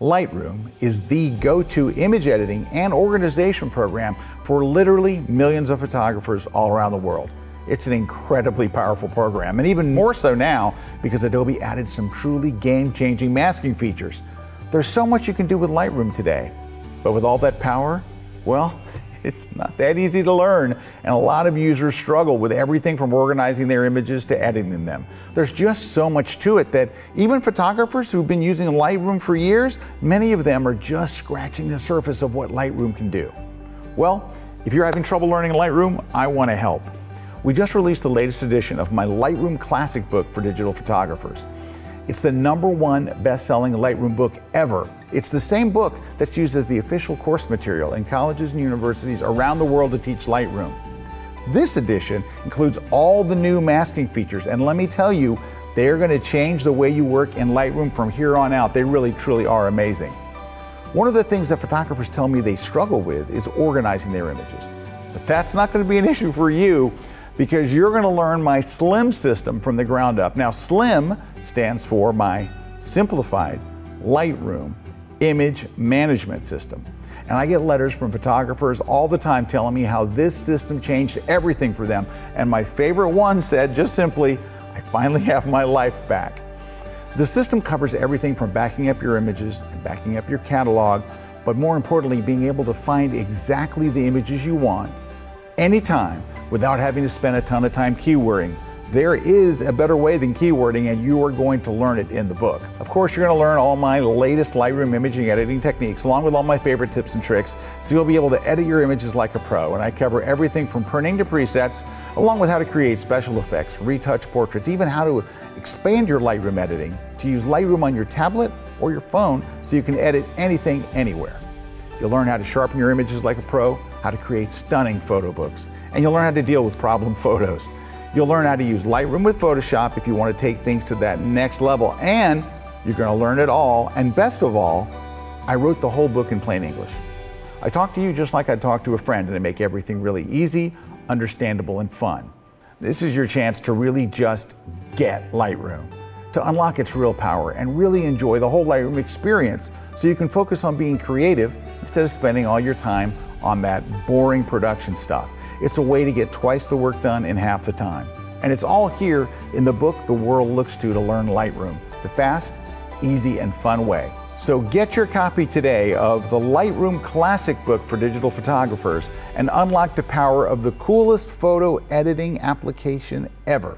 Lightroom is the go-to image editing and organization program for literally millions of photographers all around the world. It's an incredibly powerful program, and even more so now because Adobe added some truly game-changing masking features. There's so much you can do with Lightroom today, but with all that power, well, it's not that easy to learn, and a lot of users struggle with everything from organizing their images to editing them. There's just so much to it that even photographers who've been using Lightroom for years, many of them are just scratching the surface of what Lightroom can do. Well, if you're having trouble learning Lightroom, I want to help. We just released the latest edition of my Lightroom Classic book for digital photographers. It's the #1 best-selling Lightroom book ever. It's the same book that's used as the official course material in colleges and universities around the world to teach Lightroom. This edition includes all the new masking features, and let me tell you, they're going to change the way you work in Lightroom from here on out. They really, truly are amazing. One of the things that photographers tell me they struggle with is organizing their images. But that's not going to be an issue for you, because you're going to learn my SLIM system from the ground up. Now, SLIM stands for my Simplified Lightroom Image Management System. And I get letters from photographers all the time telling me how this system changed everything for them. And my favorite one said, just simply, I finally have my life back. The system covers everything from backing up your images and backing up your catalog, but more importantly, being able to find exactly the images you want anytime without having to spend a ton of time keywording. There is a better way than keywording, and you are going to learn it in the book. Of course, you're going to learn all my latest Lightroom imaging editing techniques, along with all my favorite tips and tricks, so you'll be able to edit your images like a pro. And I cover everything from printing to presets, along with how to create special effects, retouch portraits, even how to expand your Lightroom editing to use Lightroom on your tablet or your phone so you can edit anything, anywhere. You'll learn how to sharpen your images like a pro, how to create stunning photo books, and you'll learn how to deal with problem photos. You'll learn how to use Lightroom with Photoshop if you want to take things to that next level, and you're going to learn it all, and best of all, I wrote the whole book in plain English. I talk to you just like I'd talk to a friend, and I make everything really easy, understandable, and fun. This is your chance to really just get Lightroom, to unlock its real power and really enjoy the whole Lightroom experience so you can focus on being creative instead of spending all your time on that boring production stuff. It's a way to get twice the work done in half the time. And it's all here in the book the world looks to learn Lightroom, the fast, easy, and fun way. So get your copy today of the Lightroom Classic book for digital photographers and unlock the power of the coolest photo editing application ever.